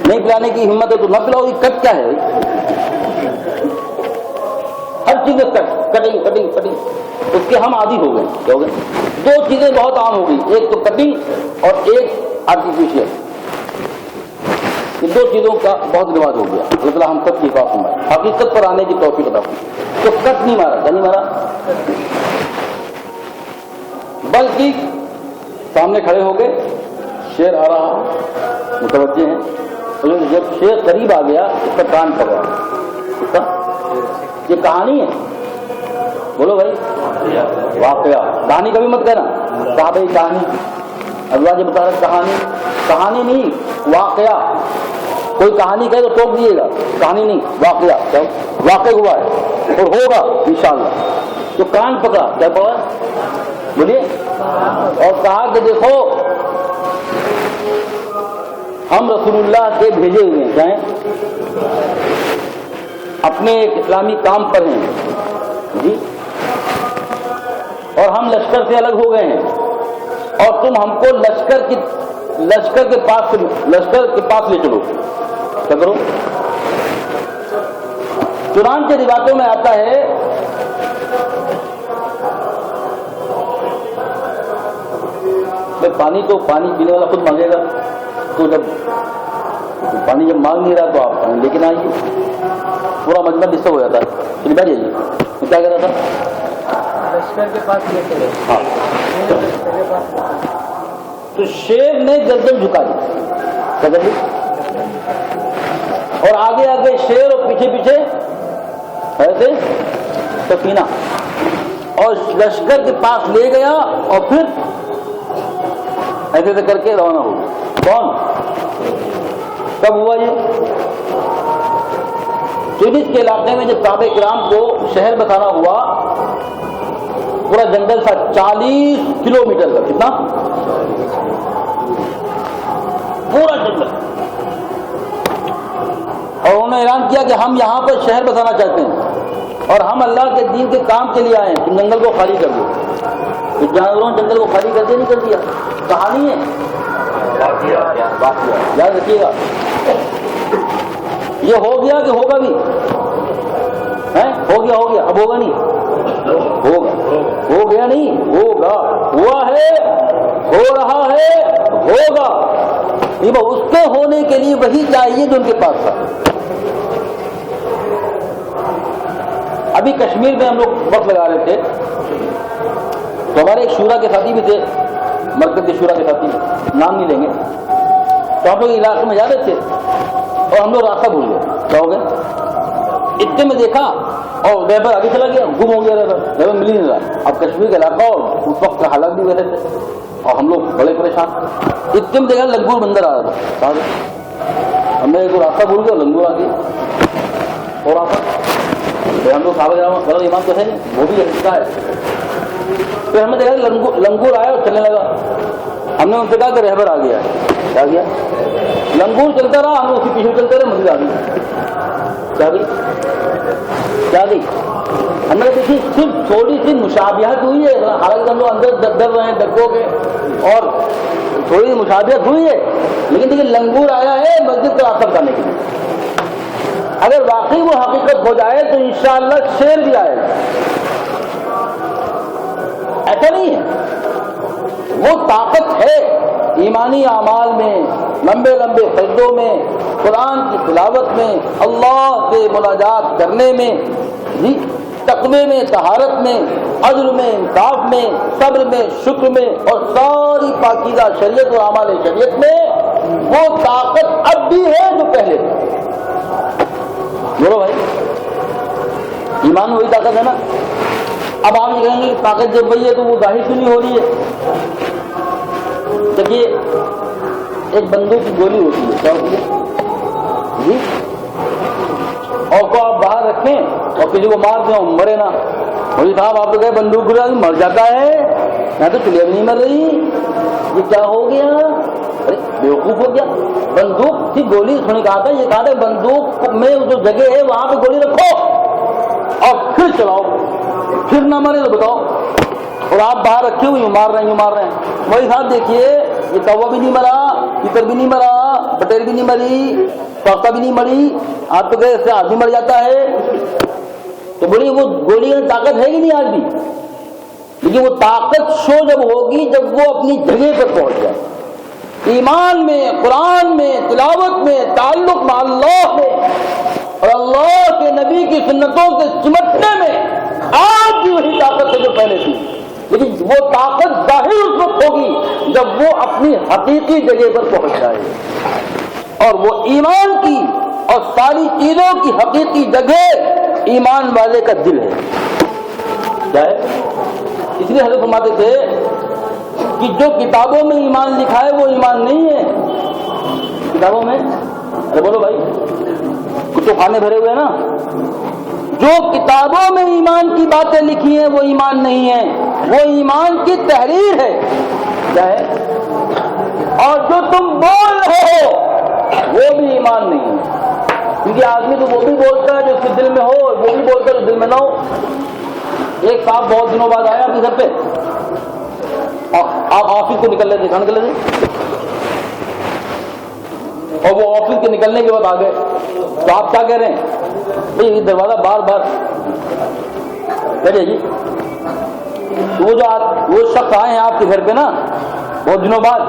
نہیں پلانے کی ہمت ہے تو نہ پلاؤ. کٹ کیا ہے؟ ہر چیز میں کٹنگ کٹنگ کٹنگ. اس کے ہم عادی ہو گئے. کیا ہو گئے؟ 2 چیزیں بہت عام ہو گئی، ایک تو کٹنگ اور ایک آرٹیفیشیل. یہ 2 چیزوں کا بہت رواج ہو گیا. اللہ تعالیٰ ہم سب کی حفاظت فرمائے، حقیقت پر آنے کی توفیق عطا فرمائے. تو کٹ نہیں مارا. کیا نہیں مارا؟ بلکہ سامنے کھڑے ہو گئے، شیر آ رہا، متوجہ ہیں. جب شیر قریب آ گیا اس کا کان پکڑا. یہ کہانی ہے، بولو بھائی، واقعہ. کہانی کبھی مت کہنا. کہا بھائی کہانی، اللہ جو بتا رہا کہانی نہیں، واقعہ. کوئی کہانی کہے تو ٹوک دیے گا، کہانی نہیں، واقعہ. واقع ہوا ہے اور ہوگا انشاءاللہ. تو کان پکڑا. کیا پکڑا؟ بولیے. اور کہا کہ دیکھو ہم رسول اللہ کے بھیجے ہوئے ہیں. کیا ہیں؟ اپنے ایک اسلامی کام پر ہیں جی، اور ہم لشکر سے الگ ہو گئے ہیں اور تم ہم کو لشکر کے پاس لے چلو. کیا کرو؟ چنانچہ روایتوں میں آتا ہے کہ پانی پینے والا خود مانگے گا. تو جب پانی جب مانگ نہیں رہا تو آپ پانی لے کے نہ آئیے. پورا مجمع ڈسٹرب ہو جاتا ہے. پھر بیٹھ جائیے. تو کیا کہہ رہا تھا؟ لشکر کے پاس لے چلو. ہاں. تو شیر نے گردن جھکا دی اور آگے آگے شیر اور پیچھے پیچھے ایسے سفینہ، اور لشکر کے پاس لے گیا اور پھر ایسے کر کے روانہ ہو گیا. کون؟ کب ہوا یہ؟ تونس کے علاقے میں جب صحابہ کرام کو شہر بسانا ہوا، پورا جنگل تھا 40 کلومیٹر کا. کتنا؟ پورا جنگل. اور انہوں نے اعلان کیا کہ ہم یہاں پر شہر بسانا چاہتے ہیں اور ہم اللہ کے دین کے کام کے لیے آئے ہیں. تم جنگل کو خالی کر دو. تو جانوروں نے جنگل کو خالی کر دیا نہیں کر دیا؟ کہانی ہے، یاد رکھیے گا. یہ ہو گیا کہ ہوگا بھی؟ ہو گیا اب ہوگا نہیں؟ ہوگا. ہو گیا نہیں، ہوگا. ہوا ہے، ہو رہا ہے، ہوگا. اس کے ہونے کے لیے وہی چاہیے جو ان کے پاس تھا. ابھی کشمیر میں ہم لوگ وقت لگا رہے تھے تو ہمارے ایک شورا کے ساتھی بھی تھے، مرکز کے شورا کے ساتھی، نام نہیں لیں گے. تو ہم لوگ علاقے میں جا رہے تھے اور ہم لوگ راستہ بھول گئے. کیا ہو گیا؟ اتنے میں دیکھا اور ڈرائیور آگے چلا گیا، گم ہو گیا. ڈرائیور مل ہی نہیں رہا. اب کشمیر کا علاقہ اور اس وقت کا حالات بھی ویسے تھے اور ہم لوگ بڑے پریشان. اتنے میں دیکھا لنگور بندر آ رہا تھا. ہم نے ایک راستہ بھول گیا، لنگور آ گیا اور ہم لوگ صاحب ایمان تو ہے نہیں، وہ بھی حصہ ہے. پھر ہم نے دیکھا لنگور آیا اور چلنے لگا. ہم نے ان سے کہا کہ رہبر آ گیا. کیا گیا؟ لنگور چلتا رہا، ہم اسی پیچھے چلتے رہے، مسجد آ گئی. کیا گئی اندر دیکھیے صرف تھوڑی سی مشابہت ہوئی ہے، حالانکہ ہم لوگ اندر ڈر رہے ہیں ڈرپوک کے، اور تھوڑی سی مشابہت ہوئی ہے، لیکن دیکھیے لنگور آیا ہے مسجد کا اثر کرنے کے لیے۔ اگر واقعی وہ حقیقت ہو جائے تو انشاءاللہ شیر بھی آئے گا، ایسا نہیں ہے، وہ طاقت ہے ایمانی اعمال میں، لمبے لمبے سجدوں میں، قرآن کی تلاوت میں، اللہ سے مناجات کرنے میں، تقوی میں، طہارت میں، عدل میں، انصاف میں، صبر میں، شکر میں، اور ساری پاکیزہ شریعت اور اعمال شریعت میں وہ طاقت اب بھی ہے جو پہلے تھی۔ بولو بھائی، ایمان وہی طاقت ہے نا۔ اب آپ یہ کہیں گے طاقت جب وہی ہے تو وہ ظاہر کیوں نہیں ہو رہی ہے؟ دیکھیے ایک بندوق کی گولی ہوتی ہے، کیا ہوتی ہے جی، اور کو آپ باہر رکھیں اور کسی کو مار دیں اور مرے نا، بھائی صاحب آپ تو کہے بندوق گرا مر جاتا ہے، میں تو چلیے بھی نہیں مر رہی، یہ کیا ہو گیا؟ ارے بیوقوف ہو گیا، بندوق کی گولی اس نے کہا تھا، یہ کہا تھا بندوق میں جو جگہ ہے وہاں پہ گولی رکھو اور پھر چلاؤ، پھر نہ مرے تو بتاؤ، اور آپ باہر رکھے ہوئے مار رہے ہیں۔ وہی صاحب دیکھیے یہ کوا بھی نہیں مرا، تیتر بھی نہیں مرا، بٹیر بھی نہیں مری، پاکا بھی نہیں مری، آپ تو کہے اس سے آدمی مر جاتا ہے، تو بولیے وہ گولی کی طاقت ہے کہ نہیں آج بھی؟ لیکن وہ طاقت شو جب ہوگی جب وہ اپنی جگہ پر پہنچ جائے، ایمان میں، قرآن میں، تلاوت میں، تعلق مع اللہ میں، اور اللہ کے نبی کی سنتوں سے چمٹنے میں۔ آج بھی وہی طاقت ہے جو پہلے تھی، لیکن وہ طاقت ظاہر اس وقت ہوگی جب وہ اپنی حقیقی جگہ پر پہنچ جائے، اور وہ ایمان کی اور ساری چیزوں کی حقیقی جگہ ایمان والے کا دل ہے۔ کیا ہے؟ اس لیے حضرت فرماتے تھے کہ جو کتابوں میں ایمان لکھا ہے وہ ایمان نہیں ہے۔ کتابوں میں، ارے بولو بھائی، کتب خانے بھرے ہوئے ہیں نا، جو کتابوں میں ایمان کی باتیں لکھی ہیں وہ ایمان نہیں ہے، وہ ایمان کی تحریر ہے۔ کیا ہے؟ اور جو تم بول رہے ہو وہ بھی ایمان نہیں ہے، کیونکہ آدمی تو وہ بھی بولتا ہے جو اس کے دل میں ہو، وہ بھی بولتا ہے جو دل میں نہ ہو۔ ایک صاحب بہت دنوں بعد آیا آپ کے گھر پہ، آپ آفس کو نکل رہے تھے، اور وہ آفس کے نکلنے کے بعد آ گئے، تو آپ کیا کہہ رہے ہیں؟ بھائی دروازہ بار بار جی، وہ شخص آئے ہیں آپ کے گھر پہ نا بہت دنوں بعد،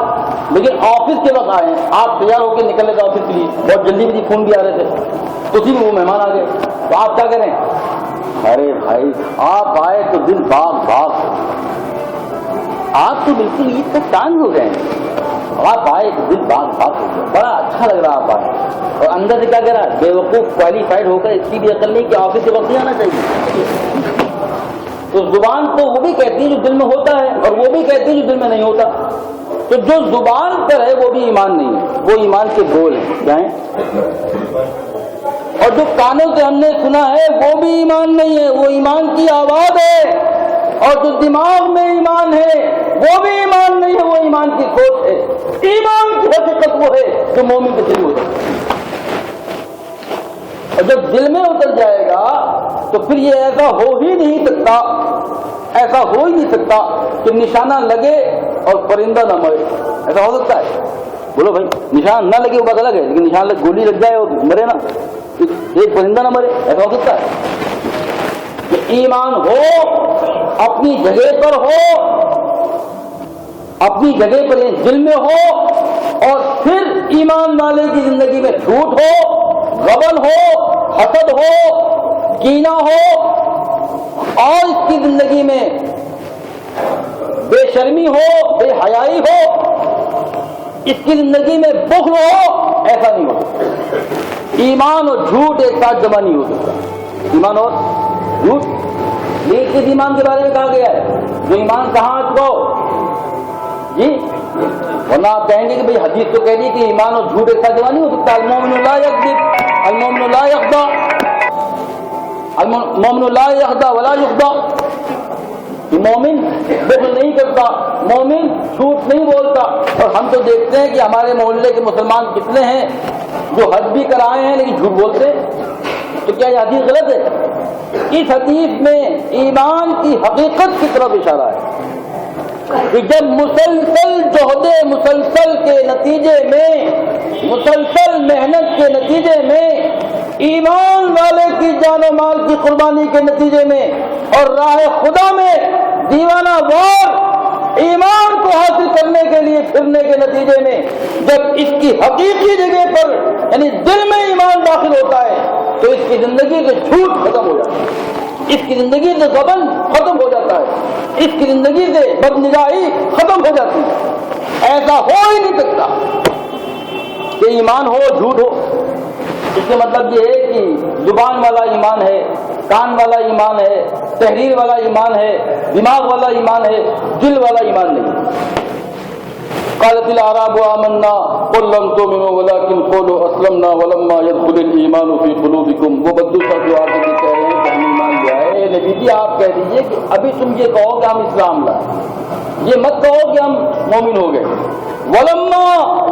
لیکن آفس کے وقت آئے ہیں، آپ تیار ہو کے نکل رہے تھے آفس کے لیے، بہت جلدی بھی فون بھی آ رہے تھے، تو اسی میں وہ مہمان آ گئے، تو آپ کیا کریں؟ ارے بھائی آپ آئے تو دل باغ باغ، آپ تو بالکل عید کا چاند ہو گئے ہیں، آپ آئے تو دل باغ باغ ہو گیا، بڑا اچھا لگ رہا آپ آئے، اور اندر سے کیا کہہ رہا؟ بے وقوف کوالیفائڈ ہو کر اس کی بھی عقل نہیں کہ آفس کے وقت نہیں آنا چاہیے۔ تو زبان تو وہ بھی کہتی ہے جو دل میں ہوتا ہے، اور وہ بھی کہتی ہے جو دل میں نہیں ہوتا، تو جو زبان پر ہے وہ بھی ایمان نہیں ہے، وہ ایمان کے بول ہیں، کیا ہیں؟ اور جو کانوں سے ہم نے سنا ہے وہ بھی ایمان نہیں ہے، وہ ایمان کی آواز ہے، اور جو دماغ میں ایمان ہے وہ بھی ایمان نہیں ہے، وہ ایمان کی سوچ ہے۔ ایمان کی حقیقت وہ ہے جو مومن کے دل میں ہوتا ہے، اور جب دل میں اتر جائے گا تو پھر یہ ایسا ہو ہی نہیں سکتا، ایسا ہو ہی نہیں سکتا کہ نشانہ لگے اور پرندہ نہ مرے۔ ایسا ہو سکتا ہے؟ بولو بھائی، نشان نہ لگے وہ بات الگ ہے، لیکن نشان لگ گولی لگ جائے اور مرے نا، ایک پرندہ نہ مرے، ایسا ہو سکتا ہے؟ کہ ایمان ہو، اپنی جگہ پر ہو، اپنی جگہ پر دل میں ہو، اور پھر ایمان والے کی زندگی میں جھوٹ ہو، غبن ہو، حسد ہو، کینہ ہو، اور اس کی زندگی میں بے شرمی ہو، بے حیائی ہو، اس کی زندگی میں بخل ہو، ایسا نہیں ہو سکتا۔ ایمان اور جھوٹ ایک ساتھ جمع نہیں ہو سکتا، ایمان اور جھوٹ۔ لیکن کس ایمان کے بارے میں کہا گیا ہے؟ جو ایمان کہاں آ چکا ہو جی، ورنہ آپ کہیں گے کہ بھئی حدیث تو کہہ رہی کہ ایمان اور جھوٹ ایک ساتھ جمع نہیں ہو سکتا۔ المومن لا یکذب، المومن لا یخدع، المومن لا یخدع ولا یخدع، کہ مومن بخل نہیں کرتا، مومن جھوٹ نہیں بولتا۔ اور ہم تو دیکھتے ہیں کہ ہمارے محلے کے مسلمان کتنے ہیں جو حج بھی کرائے ہیں لیکن جھوٹ بولتے ہیں، تو کیا یہ حدیث غلط ہے؟ اس حدیث میں ایمان کی حقیقت کی طرف اشارہ ہے کہ جب مسلسل جہد مسلسل کے نتیجے میں، مسلسل محنت کے نتیجے میں، ایمان والے کی جان و مال کی قربانی کے نتیجے میں اور راہ خدا میں دیوانہ وار ایمان کو حاصل کرنے کے لیے پھرنے کے نتیجے میں جب اس کی حقیقی جگہ پر یعنی دل میں ایمان داخل ہوتا ہے تو اس کی زندگی سے جھوٹ ختم ہو جاتا ہے، اس کی زندگی سے غبن ختم ہو جاتا ہے، اس کی زندگی سے بدنگاہی ختم ہو جاتی ہے۔ ایسا ہو ہی نہیں سکتا کہ ایمان ہو جھوٹ ہو۔ اس کا مطلب یہ ہے کہ زبان والا ایمان ہے، کان والا ایمان ہے، تحریر والا ایمان ہے، دماغ والا ایمان ہے، دل والا ایمان نہیں۔ قالت الاعراب آمنا قل لم تؤمنوا ولكن قولوا اسلمنا ولما يدخل الايمان في قلوبكم۔ وہ بدو صاحب جو آگے کہہ رہے ہیں کہ ہم ایمان لے آئے، اے نبی جی آپ کہہ دیجئے کہ ابھی تم یہ کہو کہ ہم اسلام لائے، یہ مت کہو کہ ہم مومن ہو گئے۔ ولما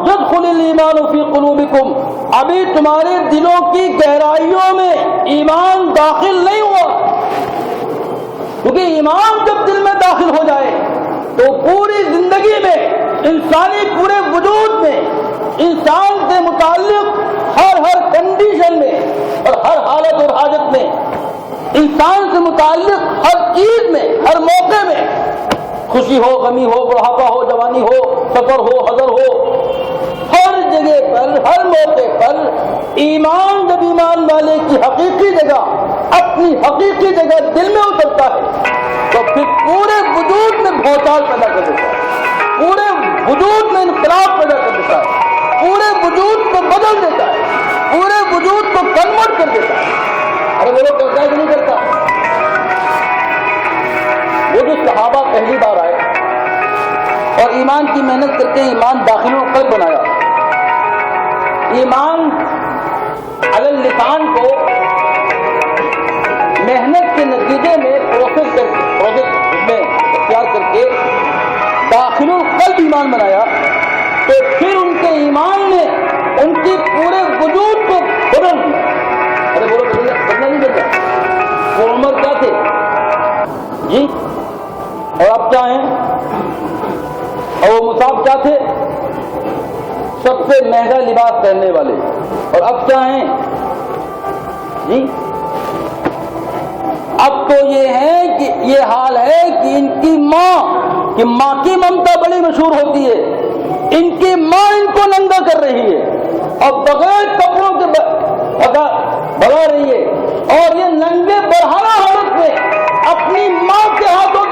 يدخل الايمان في قلوبكم، ابھی تمہارے دلوں کی گہرائیوں میں ایمان داخل نہیں ہوا، کیونکہ ایمان جب دل میں داخل ہو جائے تو پوری زندگی میں، انسانی پورے وجود میں، انسان سے متعلق ہر کنڈیشن میں اور ہر حالت اور حاجت میں، انسان سے متعلق ہر چیز میں، ہر موقع میں، خوشی ہو، غمی ہو، بڑھاپا ہو، جوانی ہو، سفر ہو، حضر ہو، ہر جگہ پر، ہر موقع پر ایمان جب ایمان والے کی حقیقی جگہ، اپنی حقیقی جگہ دل میں اترتا ہے تو پھر پورے وجود میں بھوچال پیدا کر دیتا ہے، پورے وجود میں انقلاب پیدا کر دیتا ہے، پورے وجود کو بدل دیتا ہے، پورے وجود کو کنورٹ کر دیتا ہے۔ ارے وہ لوگ کرتا ہے کہ نہیں کرتا؟ وہ جو صحابہ پہلی بار آئے اور ایمان کی محنت کر کے ایمان داخل و قلب بنایا، ایمان علی اللسان کو محنت کے نتیجے میں پروسیس میں اختیار کر کے داخل القلب ایمان بنایا، تو پھر ان کے ایمان نے ان کی پورے وجود کو بدل دیا۔ ارے بولو بدلنا نہیں بدلا؟ وہ عمر کیا تھے جی، اور اب کیا ہیں؟ اور وہ مصعب کیا تھے؟ سب سے مہنگا لباس پہننے والے، اور اب کیا ہیں جی؟ اب تو یہ ہے کہ یہ حال ہے کہ ان کی ماں کی ممتا بڑی مشہور ہوتی ہے، ان کی ماں ان کو ننگا کر رہی ہے اور بغیر کپڑوں کے بڑھا رہی ہے، اور یہ ننگے برہنہ حالت میں اپنی ماں کے ہاتھوں